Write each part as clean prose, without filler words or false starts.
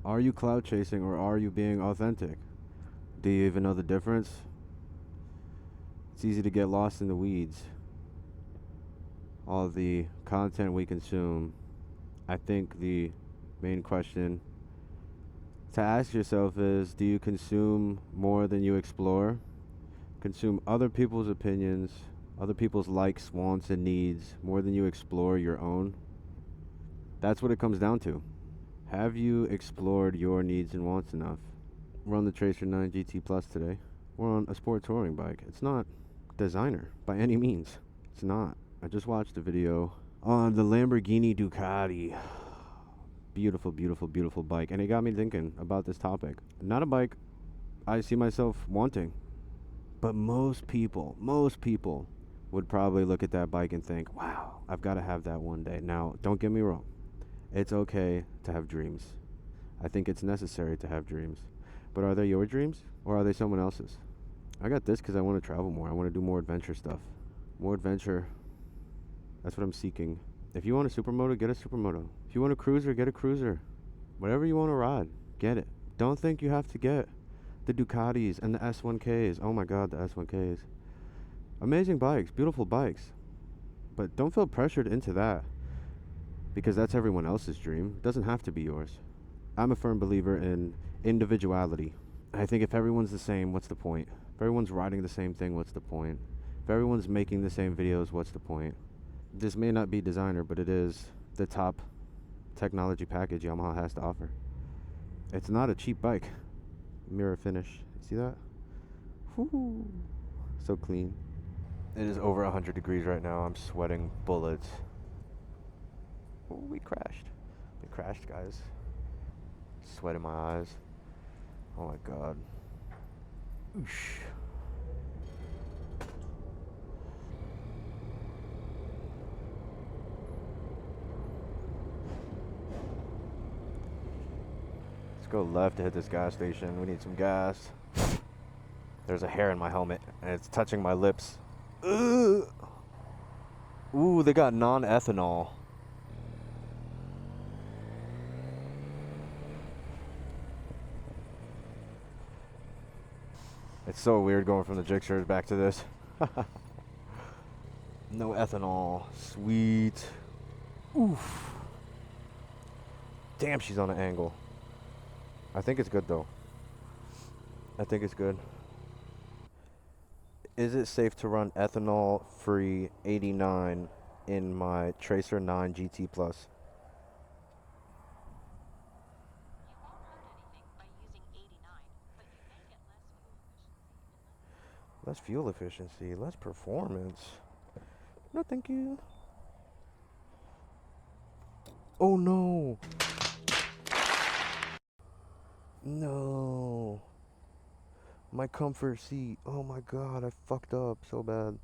Are you cloud chasing or are you being authentic? Do you even know the difference? It's easy to get lost in the weeds. All of the content we consume. I think the main question to ask yourself is, do you consume more than you explore? Consume other people's opinions, other people's likes, wants, and needs more than you explore your own? That's what it comes down to. Have you explored your needs and wants enough? We're on the Tracer 9 GT Plus today. We're on a sport touring bike. It's not designer by any means. It's not. I just watched a video on the Lamborghini Ducati. Beautiful, beautiful, beautiful bike. And it got me thinking about this topic. Not a bike I see myself wanting. But most people would probably look at that bike and think, wow, I've got to have that one day. Now, don't get me wrong. It's okay to have dreams. I think it's necessary to have dreams. But are they your dreams or are they someone else's? I got this because I want to travel more. I want to do more adventure stuff. More adventure. That's what I'm seeking. If you want a supermoto, get a supermoto. If you want a cruiser, get a cruiser. Whatever you want to ride, get it. Don't think you have to get the Ducatis and the S1Ks. Oh my god, the S1Ks. Amazing bikes, beautiful bikes. But don't feel pressured into that because that's everyone else's dream. It doesn't have to be yours. I'm a firm believer in individuality. I think if everyone's the same, what's the point? If everyone's riding the same thing, what's the point? If everyone's making the same videos, what's the point? This may not be designer, but it is the top technology package Yamaha has to offer. It's not a cheap bike. Mirror finish. See that? Whoo. So clean. It is over 100 degrees right now. I'm sweating bullets. Ooh, we crashed. We crashed, guys. Sweat in my eyes. Oh my god. Oosh. Let's go left to hit this gas station. We need some gas. There's a hair in my helmet and it's touching my lips. Ugh. Ooh, they got non-ethanol. It's so weird going from the Gixxers back to this. No ethanol. Sweet. Oof. Damn, she's on an angle. I think it's good though. I think it's good. Is it safe to run ethanol free 89 in my Tracer 9 GT Plus? Less fuel efficiency, less performance. No, thank you. Oh no! No! My comfort seat. Oh my god, I fucked up so bad.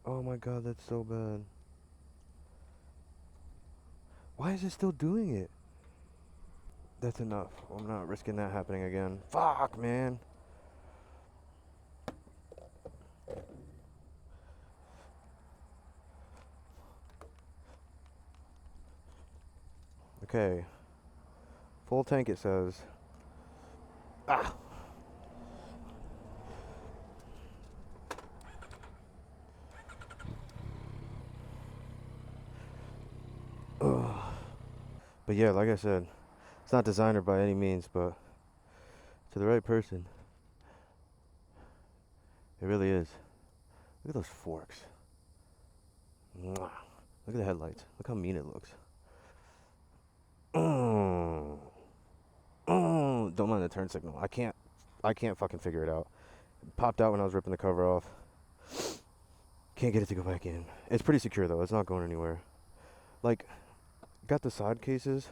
Oh my god, that's so bad. Why is it still doing it? That's enough. I'm not risking that happening again. Fuck, man. Okay. Full tank it says. Ah! Ugh. But yeah, like I said, it's not designer by any means, but to the right person, it really is. Look at those forks. Mwah. Look at the headlights. Look how mean it looks. Don't mind the turn signal. I can't fucking figure it out. It popped out when I was ripping the cover off. Can't get it to go back in. It's pretty secure though. It's not going anywhere. Like, got the side cases,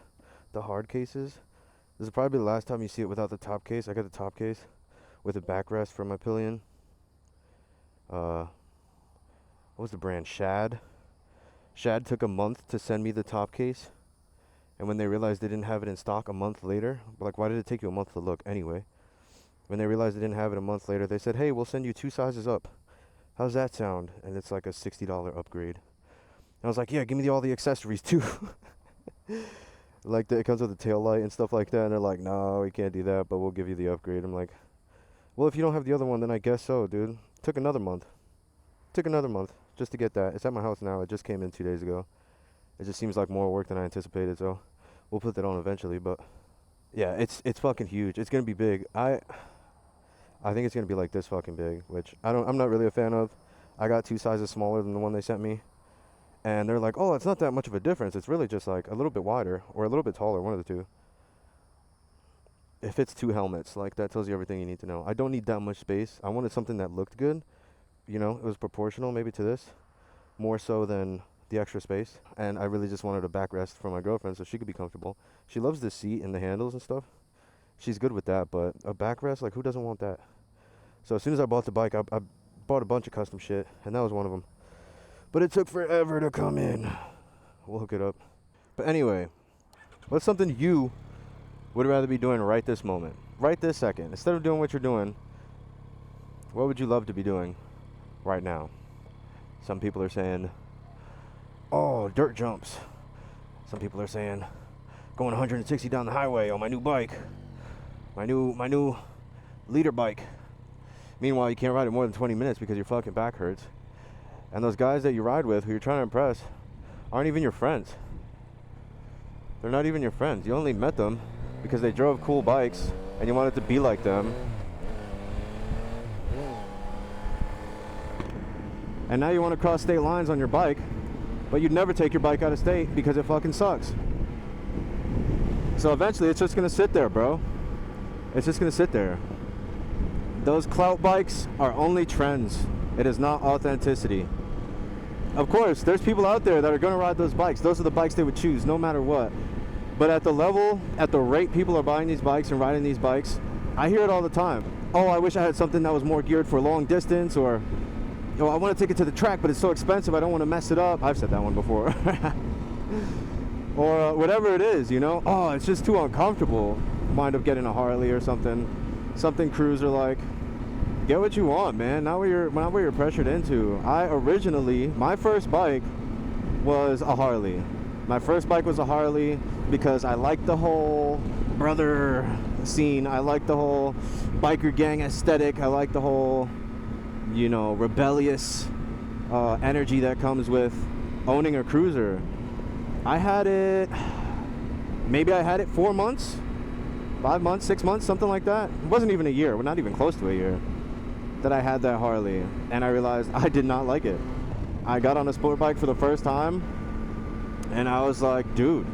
the hard cases. This is probably the last time you see it without the top case. I got the top case with a backrest for my pillion. What was the brand? Shad. Shad took a month to send me the top case. And when they realized they didn't have it in stock a month later, like, why did it take you a month to look anyway? When they realized they didn't have it a month later, they said, hey, we'll send you 2 sizes up. How's that sound? And it's like a $60 upgrade. And I was like, yeah, give me all the accessories too. Like, it comes with a tail light and stuff like that, and they're like, no, we can't do that, but we'll give you the upgrade. I'm like, well, if you don't have the other one, then I guess so, dude. Took another month. Took another month just to get that. It's at my house now. It just came in 2 days ago. It just seems like more work than I anticipated, so we'll put that on eventually, but yeah, it's fucking huge. It's gonna be big. I think it's gonna be like this fucking big, which I'm not really a fan of. I got 2 sizes smaller than the one they sent me, and they're like, oh, it's not that much of a difference. It's really just like a little bit wider or a little bit taller, one of the two. It fits 2 helmets. Like, that tells you everything you need to know. I don't need that much space. I wanted something that looked good. You know, it was proportional maybe to this, more so than the extra space. And I really just wanted a backrest for my girlfriend so she could be comfortable. She loves the seat and the handles and stuff. She's good with that, but a backrest, like, who doesn't want that? So as soon as I bought the bike, I bought a bunch of custom shit, and that was one of them. But it took forever to come in. We'll hook it up. But anyway, what's something you would rather be doing right this moment, right this second? Instead of doing what you're doing, what would you love to be doing right now? Some people are saying, oh, dirt jumps. Some people are saying, going 160 down the highway on my new bike, my new leader bike. Meanwhile, you can't ride it more than 20 minutes because your fucking back hurts. And those guys that you ride with, who you're trying to impress, aren't even your friends. They're not even your friends. You only met them because they drove cool bikes and you wanted to be like them. And now you want to cross state lines on your bike, but you'd never take your bike out of state because it fucking sucks. So eventually it's just going to sit there, bro. It's just going to sit there. Those clout bikes are only trends. It is not authenticity. Of course, there's people out there that are going to ride those bikes. Those are the bikes they would choose no matter what. But at the level, at the rate people are buying these bikes and riding these bikes, I hear it all the time. Oh, I wish I had something that was more geared for long distance, or, oh, I want to take it to the track, but it's so expensive, I don't want to mess it up. I've said that one before. Or whatever it is, you know. Oh, it's just too uncomfortable. Wind up getting a Harley or something cruiser like. Get what you want, man. Not what you're pressured into. My first bike was a Harley. My first bike was a Harley because I liked the whole brother scene. I liked the whole biker gang aesthetic. I liked the whole, you know, rebellious energy that comes with owning a cruiser. I had it 4 months, 5 months, 6 months, something like that. It wasn't even a year. We're not even close to a year that I had that Harley, and I realized I did not like it. I got on a sport bike for the first time, and I was like, dude,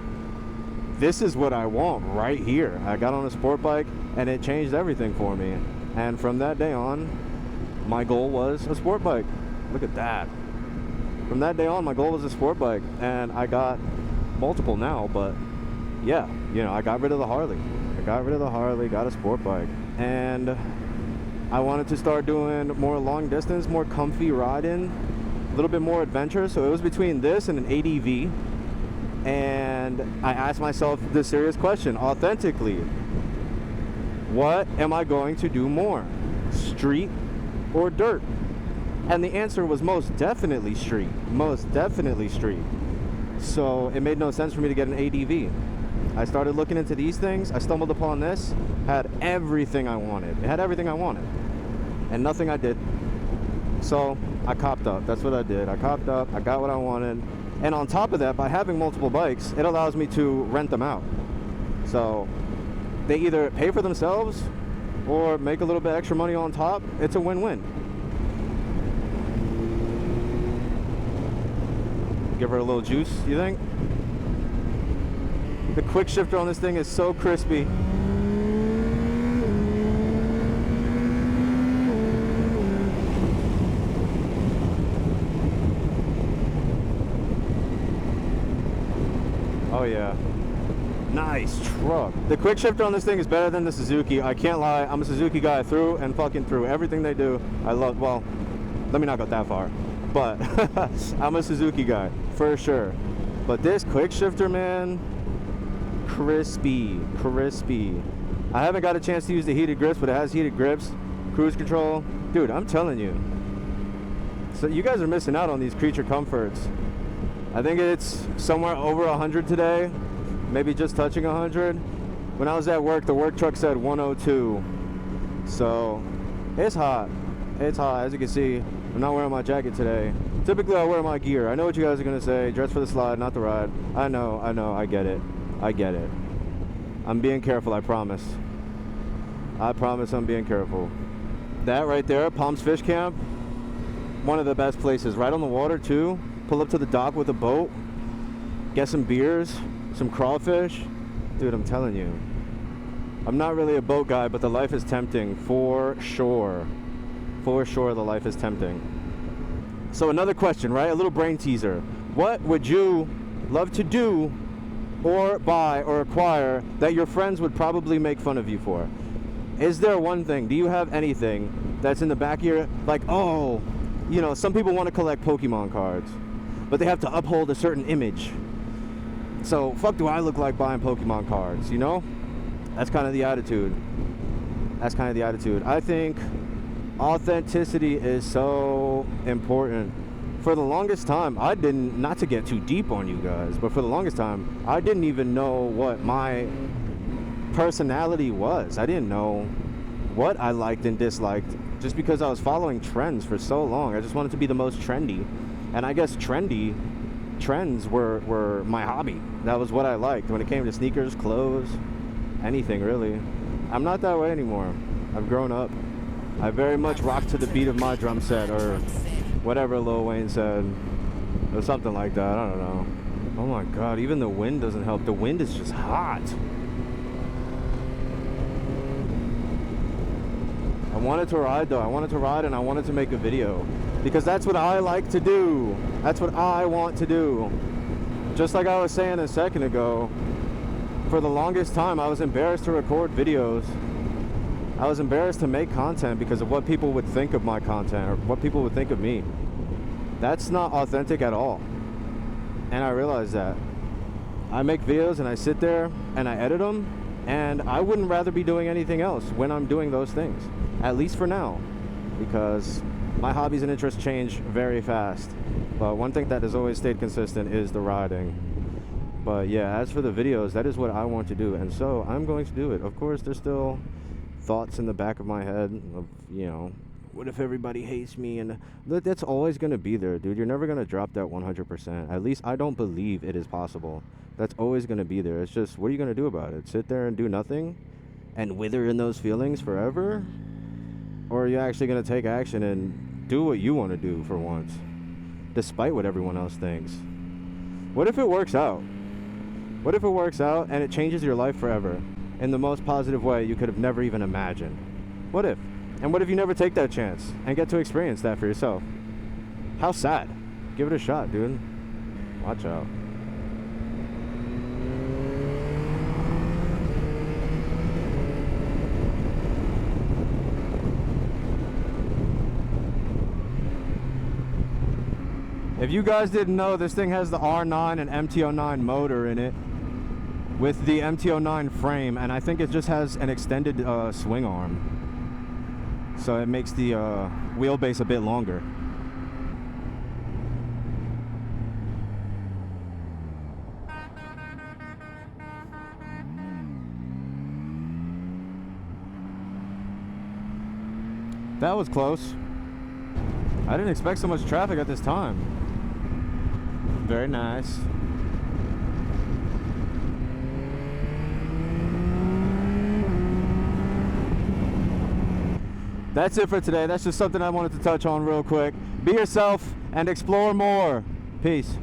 this is what I want right here. I got on a sport bike, and it changed everything for me. And from that day on, my goal was a sport bike. Look at that. From that day on, my goal was a sport bike, and I got multiple now, but yeah, you know, I got rid of the Harley. Got a sport bike, and I wanted to start doing more long distance, more comfy riding, a little bit more adventure. So it was between this and an ADV. And I asked myself the serious question, authentically, what am I going to do more, street or dirt? And the answer was most definitely street. So it made no sense for me to get an ADV. I started looking into these things. I stumbled upon this. Had everything I wanted. It had everything I wanted. And nothing I did. So I copped up. That's what I did. I copped up. I got what I wanted. And on top of that, by having multiple bikes, it allows me to rent them out. So they either pay for themselves or make a little bit extra money on top. It's a win-win. Give her a little juice, you think? The quick shifter on this thing is so crispy. Oh yeah. Nice truck. The quick shifter on this thing is better than the Suzuki. I can't lie. I'm a Suzuki guy through and fucking through. Everything they do, I love. Well, let me not go that far. But I'm a Suzuki guy, for sure. But this quick shifter, man, crispy. I haven't got a chance to use the heated grips, but it has heated grips, cruise control. Dude, I'm telling you. So you guys are missing out on these creature comforts. I think it's somewhere over 100 today. maybe just touching 100. When I was at work, the work truck said 102. So it's hot. It's hot. As you can see, I'm not wearing my jacket today. Typically I wear my gear. I know what you guys are gonna say. Dress for the slide, not the ride. I know, I get it. I get it. I'm being careful, I promise. I promise I'm being careful. That right there, Palms Fish Camp, one of the best places. Right on the water too. Pull up to the dock with a boat. Get some beers, some crawfish. Dude, I'm telling you. I'm not really a boat guy, but the life is tempting for sure. For sure, the life is tempting. So another question, right? A little brain teaser. What would you love to do or buy or acquire that your friends would probably make fun of you for? Is there one thing? Do you have anything that's in the back of your, like, oh, you know, some people want to collect Pokemon cards, but they have to uphold a certain image. So, fuck do I look like buying Pokemon cards, you know? That's kind of the attitude. That's kind of the attitude. I think authenticity is so important. For the longest time, I didn't, not to get too deep on you guys, but for the longest time, I didn't even know what my personality was. I didn't know what I liked and disliked just because I was following trends for so long. I just wanted to be the most trendy. And I guess trends were my hobby. That was what I liked when it came to sneakers, clothes, anything really. I'm not that way anymore. I've grown up. I very much rock to the beat of my drum set, or whatever Lil Wayne said, or something like that. I don't know. Oh my god, even the wind doesn't help. The wind is just hot. I wanted to ride though. I wanted to ride and I wanted to make a video, because that's what I like to do. That's what I want to do. Just like I was saying a second ago, for the longest time I was embarrassed to record videos. I was embarrassed to make content because of what people would think of my content or what people would think of me. That's not authentic at all. And I realized that. I make videos and I sit there and I edit them, and I wouldn't rather be doing anything else when I'm doing those things. At least for now. Because my hobbies and interests change very fast. But one thing that has always stayed consistent is the riding. But yeah, as for the videos, that is what I want to do. And so I'm going to do it. Of course, there's still thoughts in the back of my head of, you know, what if everybody hates me? And that's always going to be there, dude. You're never going to drop that 100%. At least I don't believe it is possible. That's always going to be there. It's just, what are you going to do about it? Sit there and do nothing and wither in those feelings forever? Or are you actually going to take action and do what you want to do for once, despite what everyone else thinks? What if it works out? What if it works out and it changes your life forever in the most positive way you could have never even imagined? What if? And what if you never take that chance and get to experience that for yourself? How sad. Give it a shot, dude. Watch out. If you guys didn't know, this thing has the R9 and MT-09 motor in it with the MT-09 frame, and I think it just has an extended swing arm. So it makes the wheelbase a bit longer. That was close. I didn't expect so much traffic at this time. Very nice. That's it for today. That's just something I wanted to touch on real quick. Be yourself and explore more. Peace.